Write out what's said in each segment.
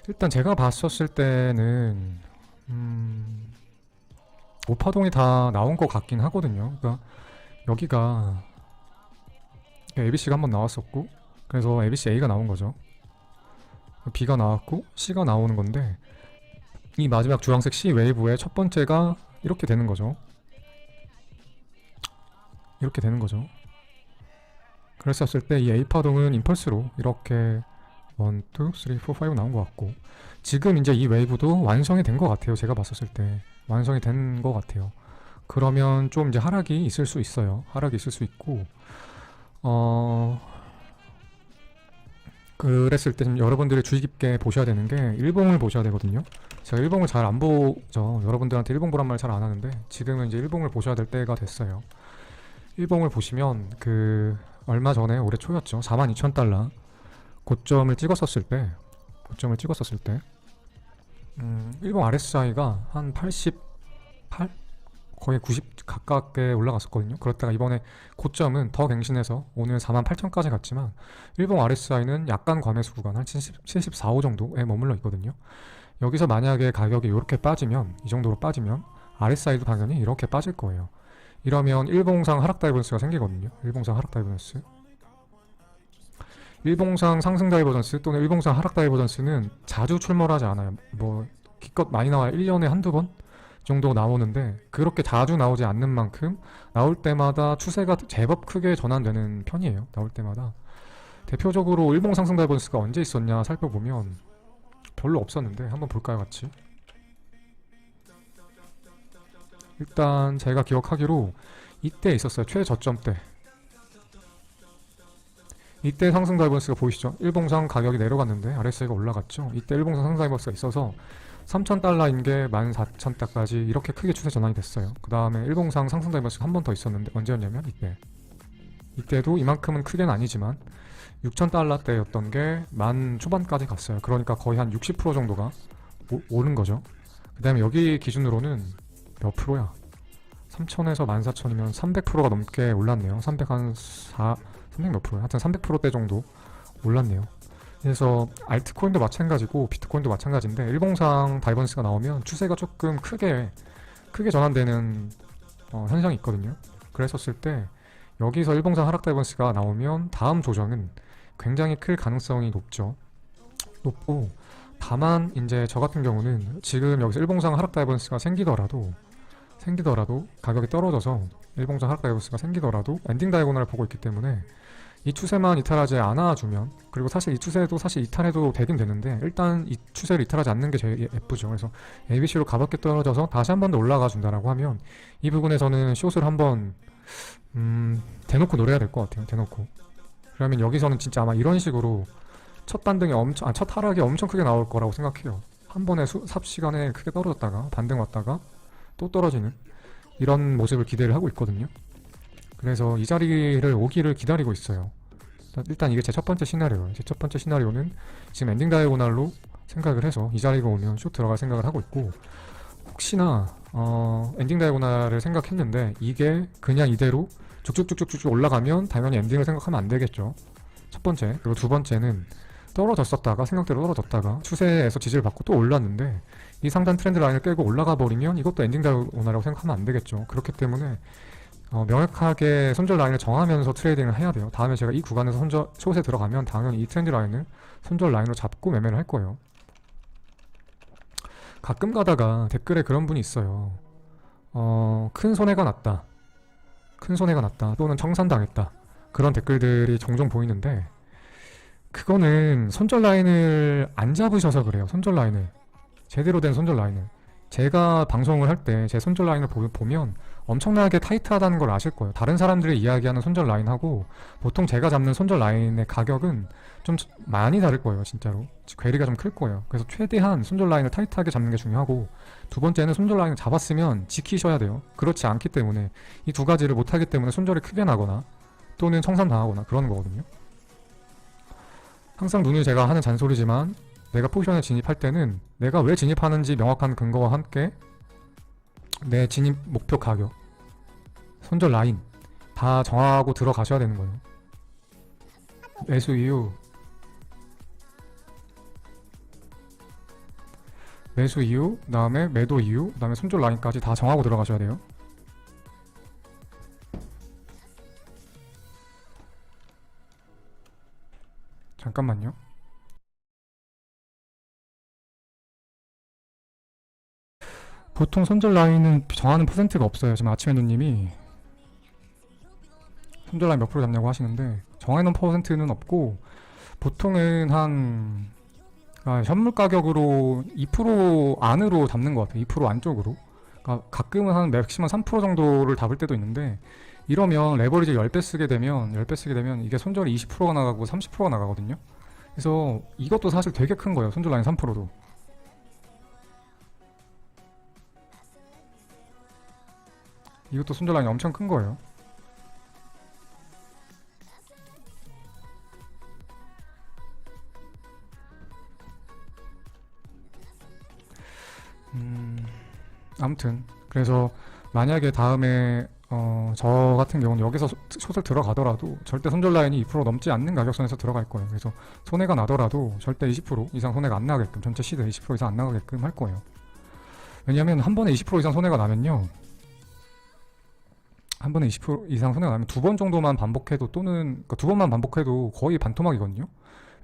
일단 제가 봤었을 때는 오파동이 다 나온 것 같긴 하거든요. 그러니까 여기가 ABC가 한번 나왔었고, 그래서 ABC A가 나온 거죠. B가 나왔고 C가 나오는 건데, 이 마지막 주황색 C 웨이브의 첫 번째가 이렇게 되는 거죠. 이렇게 되는 거죠. 그랬었을 때 이 A 파동은 임펄스로 이렇게 1, 2, 3, 4, 5 나온 것 같고, 지금 이제 이 웨이브도 완성이 된 것 같아요. 제가 봤었을 때 완성이 된 것 같아요. 그러면 좀 이제 하락이 있을 수 있어요. 하락이 있을 수 있고, 그랬을 때 좀 여러분들이 주의 깊게 보셔야 되는 게 일봉을 보셔야 되거든요. 제가 일봉을 잘 안 보죠. 여러분들한테 일봉 보란 말 잘 안 하는데, 지금은 이제 일봉을 보셔야 될 때가 됐어요. 일봉을 보시면 얼마 전에 올해 초였죠. 42,000달러 고점을 찍었었을 때, 일본 RSI가 한 88? 거의 90 가깝게 올라갔었거든요. 그렇다가 이번에 고점은 더 갱신해서 오늘 48,000까지 갔지만, 일본 RSI는 약간 과매수 구간 한 74, 5 정도에 머물러 있거든요. 여기서 만약에 가격이 이렇게 빠지면, 이 정도로 빠지면 RSI도 당연히 이렇게 빠질 거예요. 이러면 일봉상 하락 다이버전스가 생기거든요. 일봉상 하락 다이버전스. 일봉상 상승 다이버전스 또는 일봉상 하락 다이버전스는 자주 출몰하지 않아요. 뭐 기껏 많이 나와야 1년에 한두 번 정도 나오는데, 그렇게 자주 나오지 않는 만큼 나올 때마다 추세가 제법 크게 전환되는 편이에요. 나올 때마다. 대표적으로 일봉 상승 다이버전스가 언제 있었냐 살펴보면 별로 없었는데, 한번 볼까요 같이? 일단 제가 기억하기로 이때 있었어요. 최저점 때. 이때 상승 다이버스가 보이시죠? 일봉상 가격이 내려갔는데 RSI가 올라갔죠. 이때 일봉상 상승 다이버스가 있어서 3,000달러인 게 14,000달러까지 이렇게 크게 추세 전환이 됐어요. 그 다음에 일봉상 상승 다이버스가 한 번 더 있었는데, 언제였냐면 이때도 이만큼은 크게는 아니지만 6,000달러대였던 게 만 초반까지 갔어요. 그러니까 거의 한 60% 정도가 오른 거죠. 그 다음에 여기 기준으로는 몇 프로야? 3,000에서 14,000이면 300%가 넘게 올랐네요. 300 몇 프로야? 하여튼 300%대 정도 올랐네요. 그래서 알트코인도 마찬가지고 비트코인도 마찬가지인데, 일봉상 다이버전스가 나오면 추세가 조금 크게 전환되는 현상이 있거든요. 그랬었을 때 여기서 일봉상 하락 다이버전스가 나오면 다음 조정은 굉장히 클 가능성이 높고, 다만 이제 저 같은 경우는 지금 여기서 일봉상 하락 다이버전스가 생기더라도 가격이 떨어져서 일봉상 하락 다이버전스가 생기더라도 엔딩 다이고널을 보고 있기 때문에 이 추세만 이탈하지 않아주면, 그리고 사실 이 추세도 사실 이탈해도 되긴 되는데, 일단 이 추세를 이탈하지 않는 게 제일 예쁘죠. 그래서 ABC로 가볍게 떨어져서 다시 한 번 더 올라가 준다라고 하면, 이 부분에서는 숏을 한번 대놓고 노려야 될 것 같아요. 대놓고. 그러면 여기서는 진짜 아마 이런 식으로 첫 하락이 엄청 크게 나올 거라고 생각해요. 한 번에 삽 시간에 크게 떨어졌다가 반등 왔다가 또 떨어지는 이런 모습을 기대를 하고 있거든요. 그래서 이 자리를 오기를 기다리고 있어요. 일단 이게 제 첫 번째 시나리오예요. 제 첫 번째 시나리오는 지금 엔딩 다이고날로 생각을 해서 이 자리가 오면 숏 들어갈 생각을 하고 있고, 혹시나 엔딩 다이고날을 생각했는데 이게 그냥 이대로 쭉쭉쭉쭉쭉 올라가면 당연히 엔딩을 생각하면 안 되겠죠. 첫 번째. 그리고 두 번째는 떨어졌었다가 생각대로 떨어졌다가 추세에서 지지를 받고 또 올랐는데, 이 상단 트렌드 라인을 깨고 올라가 버리면 이것도 엔딩 다이고날이라고 생각하면 안 되겠죠. 그렇기 때문에 명확하게 손절 라인을 정하면서 트레이딩을 해야 돼요. 다음에 제가 이 구간에서 숏에 들어가면 당연히 이 트렌드 라인을 손절 라인으로 잡고 매매를 할 거예요. 가끔 가다가 댓글에 그런 분이 있어요. 큰 손해가 났다, 또는 청산당했다, 그런 댓글들이 종종 보이는데, 그거는 손절 라인을 안 잡으셔서 그래요. 손절 라인을, 제대로 된 손절 라인을. 제가 방송을 할 때 제 손절 라인을 보면 엄청나게 타이트하다는 걸 아실 거예요. 다른 사람들이 이야기하는 손절 라인하고 보통 제가 잡는 손절 라인의 가격은 좀 많이 다를 거예요. 진짜로 괴리가 좀 클 거예요. 그래서 최대한 손절 라인을 타이트하게 잡는 게 중요하고, 두 번째는 손절 라인을 잡았으면 지키셔야 돼요. 그렇지 않기 때문에, 이 두 가지를 못하기 때문에 손절이 크게 나거나 또는 청산당하거나 그러는 거거든요. 항상 누누이 제가 하는 잔소리지만, 내가 포지션에 진입할 때는 내가 왜 진입하는지 명확한 근거와 함께 내 진입 목표 가격, 손절 라인 다 정하고 들어가셔야 되는 거예요. 매수 이유 매수 이후, 그다음에 매도 이후, 그다음에 손절 라인까지 다 정하고 들어가셔야 돼요. 잠깐만요. 보통 손절 라인은 정하는 퍼센트가 없어요. 지금 아침에 누님이 손절 라인 몇 프로 잡냐고 하시는데 정해놓은 퍼센트는 없고 보통은 한 현물 가격으로 2% 안으로 잡는 것 같아요. 2% 안쪽으로. 그러니까 가끔은 한 맥시멈 3% 정도를 잡을 때도 있는데 이러면 레버리지 10배 쓰게 되면 이게 손절이 20%가 나가고 30%가 나가거든요. 그래서 이것도 사실 되게 큰 거예요. 손절 라인 3%도. 이것도 손절 라인이 엄청 큰 거예요. 아무튼 그래서 만약에 다음에 저 같은 경우는 여기서 숏을 들어가더라도 절대 손절 라인이 2% 넘지 않는 가격선에서 들어갈 거예요. 그래서 손해가 나더라도 절대 20% 이상 손해가 안 나게끔, 전체 시드 20% 이상 안 나가게끔 할 거예요. 왜냐하면 한 번에 20% 이상 손해가 나면요, 한 번에 20% 이상 손해가 나면 두 번 정도만 반복해도, 또는 그러니까 두 번만 반복해도 거의 반토막이거든요.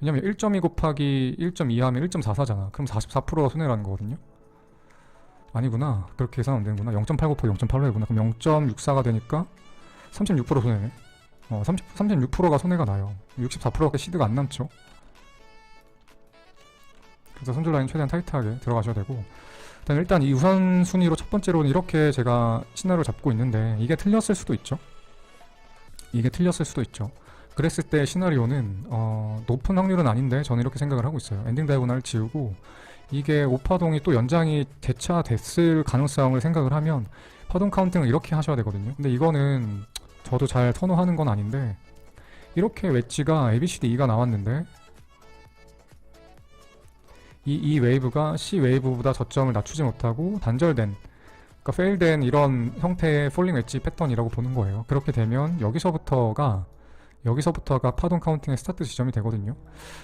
왜냐면 1.2 곱하기 1.2 하면 1.44잖아. 그럼 44%가 손해라는 거거든요. 아니구나. 그렇게 계산 안 되는구나. 0.8 곱하기 0.85구나. 그럼 0.64가 되니까 36% 손해네. 36%가 손해가 나요. 64%밖에 시드가 안 남죠. 그래서 손절 라인 최대한 타이트하게 들어가셔야 되고, 일단 이 우선순위로 첫 번째로는 이렇게 제가 시나리오를 잡고 있는데 이게 틀렸을 수도 있죠. 그랬을 때 시나리오는 높은 확률은 아닌데 저는 이렇게 생각을 하고 있어요. 엔딩 다이고나를 지우고 이게 5파동이 또 연장이 대차됐을 가능성을 생각을 하면 파동 카운팅을 이렇게 하셔야 되거든요. 근데 이거는 저도 잘 선호하는 건 아닌데, 이렇게 웨지가 ABCDE가 나왔는데 이 웨이브가 C 웨이브보다 저점을 낮추지 못하고 단절된, 그러니까 페일된 이런 형태의 폴링 웨지 패턴이라고 보는 거예요. 그렇게 되면 여기서부터가 파동 카운팅의 스타트 지점이 되거든요.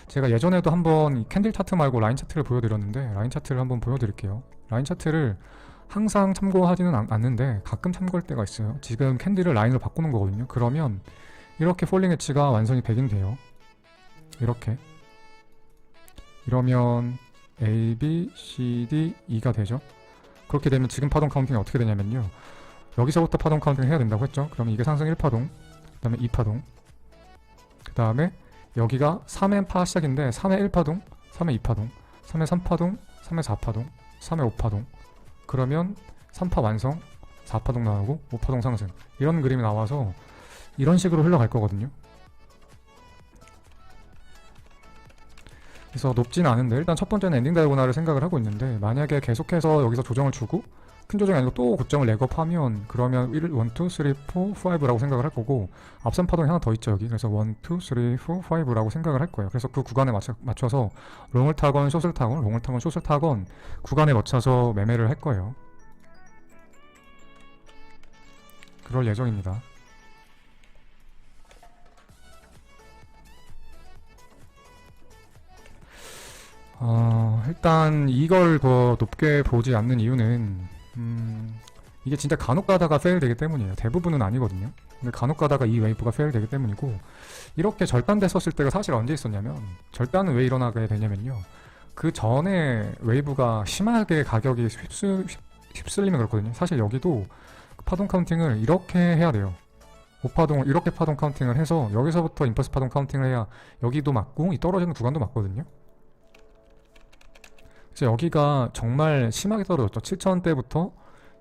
제가 예전에도 한번 이 캔들 차트 말고 라인 차트를 보여드렸는데, 라인 차트를 한번 보여드릴게요. 라인 차트를 항상 참고하지는 않는데 가끔 참고할 때가 있어요. 지금 캔들을 라인으로 바꾸는 거거든요. 그러면 이렇게 폴링 웨지가 완성이 되긴 돼요. 이러면 A, B, C, D, E가 되죠. 그렇게 되면 지금 파동 카운팅이 어떻게 되냐면요, 여기서부터 파동 카운팅을 해야 된다고 했죠. 그러면 이게 상승 1파동, 그 다음에 2파동, 그 다음에 여기가 3회 파 시작인데 3회 1파동, 3회 2파동, 3회 3파동, 3회 4파동, 3회 5파동, 그러면 3파 완성, 4파동 나오고 5파동 상승, 이런 그림이 나와서 이런 식으로 흘러갈 거거든요. 그래서 높지는 않은데 일단 첫 번째는 엔딩 다이고나를 생각을 하고 있는데, 만약에 계속해서 여기서 조정을 주고 큰 조정이 아니고 또 고점을 렉업하면 그러면 1, 2, 3, 4, 5라고 생각을 할 거고, 앞선 파동이 하나 더 있죠 여기. 그래서 1, 2, 3, 4, 5라고 생각을 할 거예요. 그래서 그 구간에 맞춰서 롱을 타건 숏을 타건 롱을 타건 숏을 타건 구간에 맞춰서 매매를 할 거예요. 그럴 예정입니다. 일단 이걸 더 높게 보지 않는 이유는 이게 진짜 간혹 가다가 페일 되기 때문이에요. 대부분은 아니거든요. 근데 간혹 가다가 이 웨이브가 페일 되기 때문이고, 이렇게 절단됐었을 때가 사실 언제 있었냐면, 절단은 왜 일어나게 되냐면요, 그 전에 웨이브가 심하게 가격이 휩쓸리면 그렇거든요. 사실 여기도 파동 카운팅을 이렇게 해야 돼요. 5파동을 이렇게 파동 카운팅을 해서 여기서부터 임펄스 파동 카운팅을 해야 여기도 맞고 이 떨어지는 구간도 맞거든요. 그래서 여기가 정말 심하게 떨어졌죠. 7,000대부터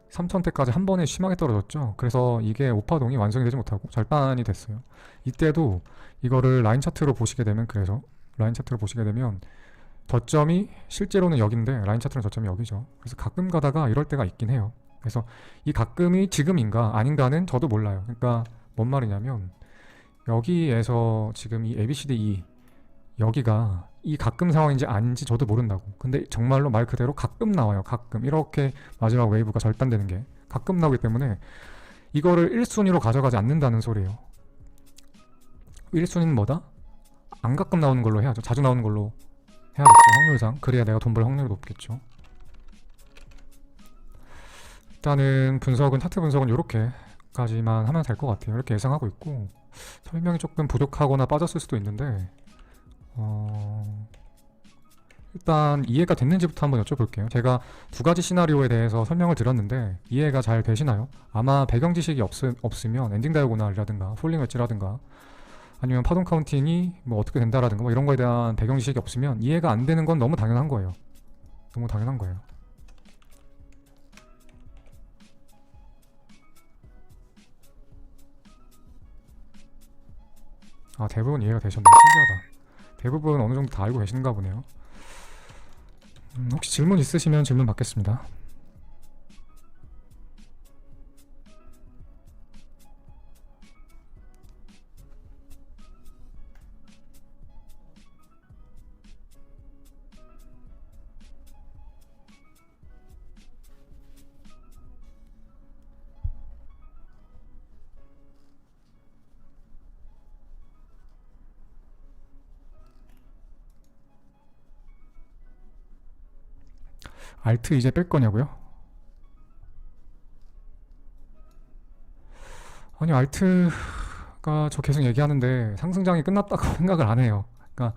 3,000대까지 한 번에 심하게 떨어졌죠. 그래서 이게 5파동이 완성이 되지 못하고 절단이 됐어요. 이때도 이거를 라인 차트로 보시게 되면, 그래서 라인 차트로 보시게 되면 저점이 실제로는 여긴데 라인 차트는 저점이 여기죠. 그래서 가끔 가다가 이럴 때가 있긴 해요. 그래서 이 가끔이 지금인가 아닌가는 저도 몰라요. 그러니까 뭔 말이냐면, 여기에서 지금 이 ABCDE 여기가 이 가끔 상황인지 아닌지 저도 모른다고. 근데 정말로 말 그대로 가끔 나와요. 가끔 이렇게 마지막 웨이브가 절단되는 게 가끔 나오기 때문에 이거를 1순위로 가져가지 않는다는 소리예요. 1순위는 뭐다? 안 가끔 나오는 걸로 해야죠. 자주 나오는 걸로 해야겠죠. 확률상. 그래야 내가 돈 벌 확률이 높겠죠. 일단은 분석은 차트 분석은 이렇게까지만 하면 될 것 같아요. 이렇게 예상하고 있고 설명이 조금 부족하거나 빠졌을 수도 있는데 일단 이해가 됐는지부터 한번 여쭤볼게요. 제가 두 가지 시나리오에 대해서 설명을 드렸는데 이해가 잘 되시나요? 아마 배경 지식이 없으면 엔딩 다이고날이라든가 폴링 웨지라든가 아니면 파동 카운팅이 뭐 어떻게 된다라든가 뭐 이런 거에 대한 배경 지식이 없으면 이해가 안 되는 건 너무 당연한 거예요. 너무 당연한 거예요. 아, 대부분 이해가 되셨네. 신기하다. 대부분 어느 정도 다 알고 계신가 보네요. 혹시 질문 있으시면 질문 받겠습니다. 알트 이제 뺄 거냐고요? 아니, 알트가 저 계속 얘기하는데 상승장이 끝났다고 생각을 안 해요. 그러니까